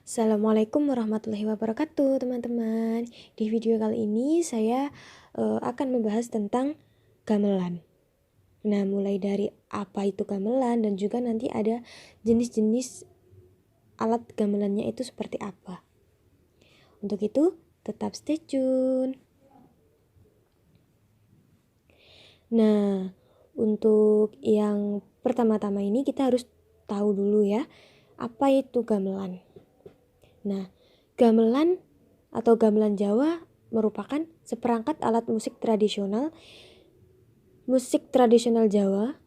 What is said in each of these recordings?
Assalamualaikum warahmatullahi wabarakatuh, teman-teman. Di video kali ini saya akan membahas tentang gamelan. Nah, mulai dari apa itu gamelan dan juga nanti ada jenis-jenis alat gamelannya itu seperti apa. Untuk itu, tetap stay tune. Nah, untuk yang pertama-tama ini kita harus tahu dulu ya, apa itu gamelan. Nah, gamelan atau gamelan Jawa merupakan seperangkat alat musik tradisional Jawa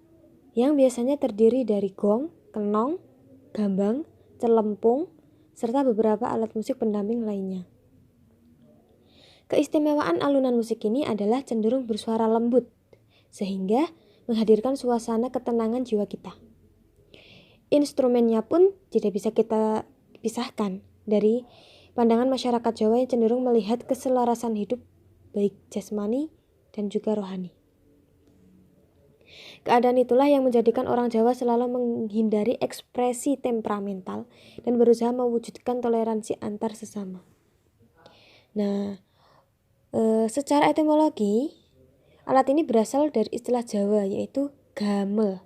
yang biasanya terdiri dari gong, kenong, gambang, celempung, serta beberapa alat musik pendamping lainnya. Keistimewaan alunan musik ini adalah cenderung bersuara lembut, sehingga menghadirkan suasana ketenangan jiwa kita. Instrumennya pun tidak bisa kita pisahkan dari pandangan masyarakat Jawa yang cenderung melihat keselarasan hidup baik jasmani dan juga rohani. Keadaan itulah yang menjadikan orang Jawa selalu menghindari ekspresi temperamental dan berusaha mewujudkan toleransi antar sesama. Nah, secara etimologi, alat ini berasal dari istilah Jawa yaitu gamel,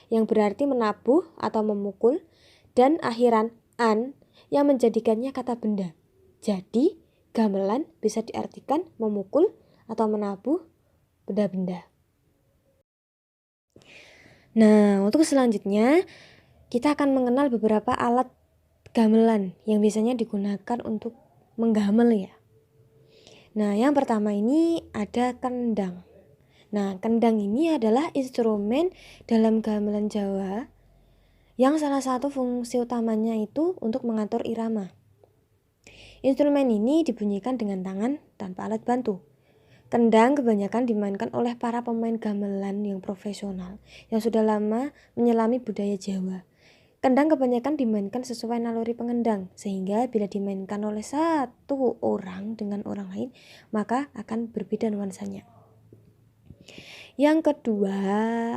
yang berarti menabuh atau memukul, dan akhiran an yang menjadikannya kata benda. Jadi, gamelan bisa diartikan memukul atau menabuh benda-benda. Nah, untuk selanjutnya, kita akan mengenal beberapa alat gamelan yang biasanya digunakan untuk menggamel ya. Nah, yang pertama ini ada kendang. Nah, kendang ini adalah instrumen dalam gamelan Jawa yang salah satu fungsi utamanya itu untuk mengatur irama. Instrumen ini dibunyikan dengan tangan tanpa alat bantu. Kendang kebanyakan dimainkan oleh para pemain gamelan yang profesional yang sudah lama menyelami budaya Jawa. Kendang kebanyakan dimainkan sesuai naluri pengendang, sehingga bila dimainkan oleh satu orang dengan orang lain, maka akan berbeda nuansanya. Yang kedua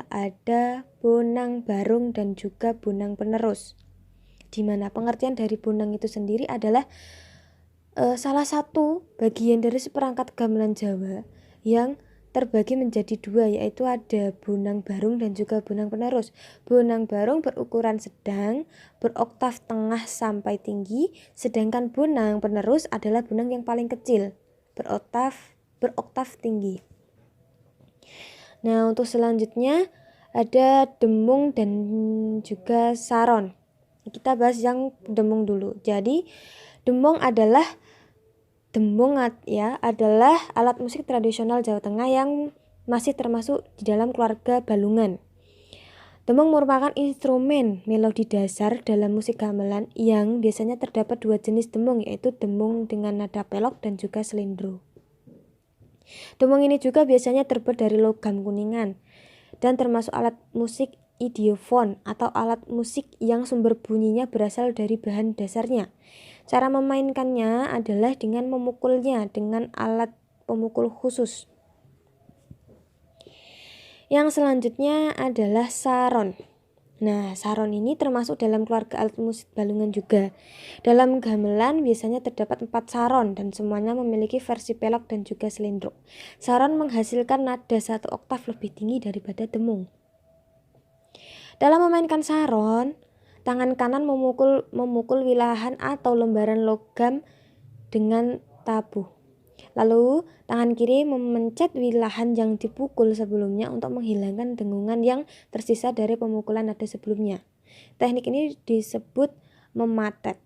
ada bonang barung dan juga bonang penerus, di mana pengertian dari bonang itu sendiri adalah salah satu bagian dari seperangkat gamelan Jawa yang terbagi menjadi dua, yaitu ada bonang barung dan juga bonang penerus. Bonang barung berukuran sedang, beroktav tengah sampai tinggi, sedangkan bonang penerus adalah bonang yang paling kecil, beroktav tinggi. Nah, untuk selanjutnya ada demung dan juga saron. Kita bahas yang demung dulu. Jadi, demung adalah alat musik tradisional Jawa Tengah yang masih termasuk di dalam keluarga balungan. Demung merupakan instrumen melodi dasar dalam musik gamelan yang biasanya terdapat dua jenis demung, yaitu demung dengan nada pelok dan juga selendro. Demung ini juga biasanya terbuat dari logam kuningan dan termasuk alat musik idiofon atau alat musik yang sumber bunyinya berasal dari bahan dasarnya. Cara memainkannya adalah dengan memukulnya dengan alat pemukul khusus. Yang selanjutnya adalah saron. Nah, saron ini termasuk dalam keluarga alat musik balungan juga. Dalam gamelan biasanya terdapat 4 saron dan semuanya memiliki versi pelok dan juga selendro. Saron menghasilkan nada 1 oktav lebih tinggi daripada demung. Dalam memainkan saron, tangan kanan memukul wilahan atau lembaran logam dengan tabuh. Lalu, tangan kiri memencet wilahan yang dipukul sebelumnya untuk menghilangkan dengungan yang tersisa dari pemukulan nada sebelumnya. Teknik ini disebut mematet.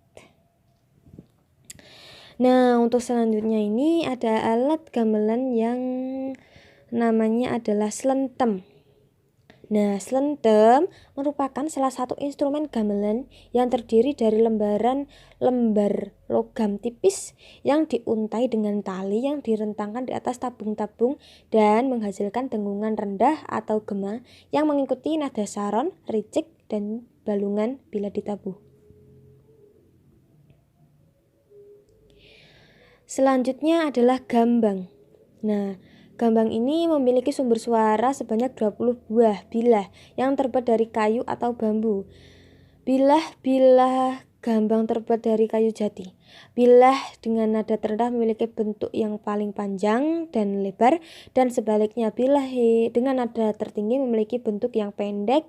Nah, untuk selanjutnya ini ada alat gamelan yang namanya adalah slentem. Nah, slentem merupakan salah satu instrumen gamelan yang terdiri dari lembar logam tipis yang diuntai dengan tali yang direntangkan di atas tabung-tabung dan menghasilkan dengungan rendah atau gema yang mengikuti nada saron, ricik, dan balungan bila ditabuh. Selanjutnya adalah gambang. Nah, gambang ini memiliki sumber suara sebanyak 20 buah bilah yang terbuat dari kayu atau bambu. Bilah gambang terbuat dari kayu jati. Bilah dengan nada terendah memiliki bentuk yang paling panjang dan lebar, dan sebaliknya bilah dengan nada tertinggi memiliki bentuk yang pendek,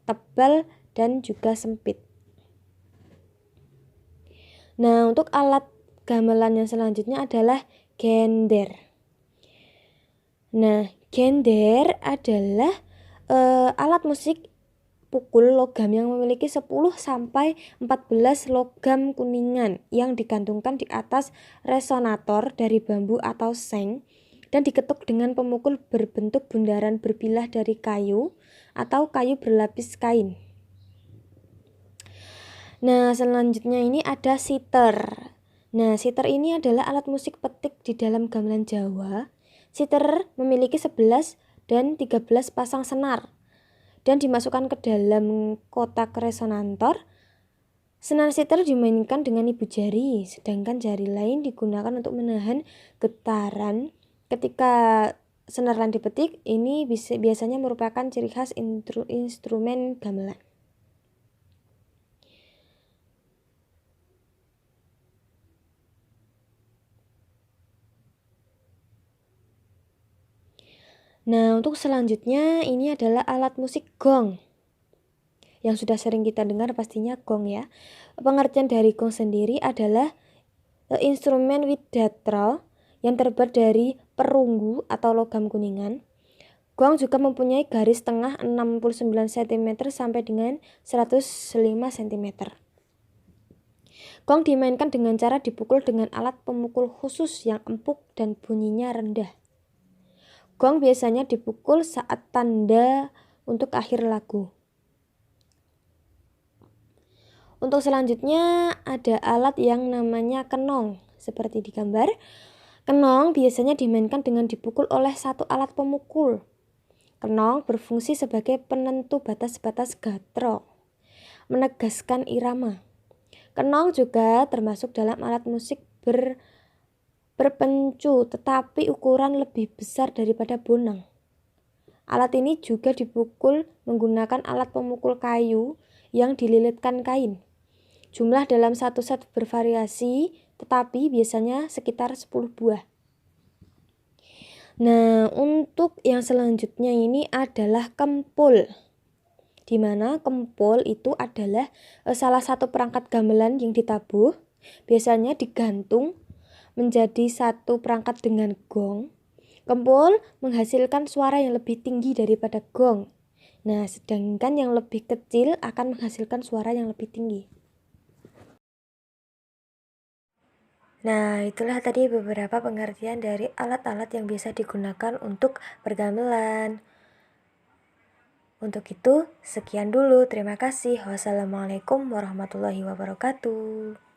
tebal, dan juga sempit. Nah, untuk alat gamelan yang selanjutnya adalah gender. Nah, gender adalah alat musik pukul logam yang memiliki 10 sampai 14 logam kuningan yang digantungkan di atas resonator dari bambu atau seng dan diketuk dengan pemukul berbentuk bundaran berbilah dari kayu atau kayu berlapis kain. Nah, selanjutnya ini ada siter. Nah, siter ini adalah alat musik petik di dalam gamelan Jawa. Siter memiliki 11 dan 13 pasang senar dan dimasukkan ke dalam kotak resonator. Senar siter dimainkan dengan ibu jari, sedangkan jari lain digunakan untuk menahan getaran ketika senar lain dipetik. Ini biasanya merupakan ciri khas instrumen gamelan. Nah, untuk selanjutnya ini adalah alat musik gong. Yang sudah sering kita dengar pastinya gong ya. Pengertian dari gong sendiri adalah instrumen widatral yang terbuat dari perunggu atau logam kuningan. Gong juga mempunyai garis tengah 69 cm sampai dengan 105 cm. Gong dimainkan dengan cara dipukul dengan alat pemukul khusus yang empuk dan bunyinya rendah. Gong biasanya dipukul saat tanda untuk akhir lagu. Untuk selanjutnya ada alat yang namanya kenong. Seperti di gambar, kenong biasanya dimainkan dengan dipukul oleh satu alat pemukul. Kenong berfungsi sebagai penentu batas-batas gatro, menegaskan irama. Kenong juga termasuk dalam alat musik berpencu, tetapi ukuran lebih besar daripada bonang. Alat ini juga dipukul menggunakan alat pemukul kayu yang dililitkan kain. Jumlah dalam satu set bervariasi, tetapi biasanya sekitar 10 buah. Nah, untuk yang selanjutnya ini adalah kempul. Di mana kempul itu adalah salah satu perangkat gamelan yang ditabuh, biasanya digantung menjadi satu perangkat dengan gong. Kempul menghasilkan suara yang lebih tinggi daripada gong. Nah, sedangkan yang lebih kecil akan menghasilkan suara yang lebih tinggi. Nah, itulah tadi beberapa pengertian dari alat-alat yang biasa digunakan untuk pergamelan. Untuk itu, sekian dulu. Terima kasih. Wassalamualaikum warahmatullahi wabarakatuh.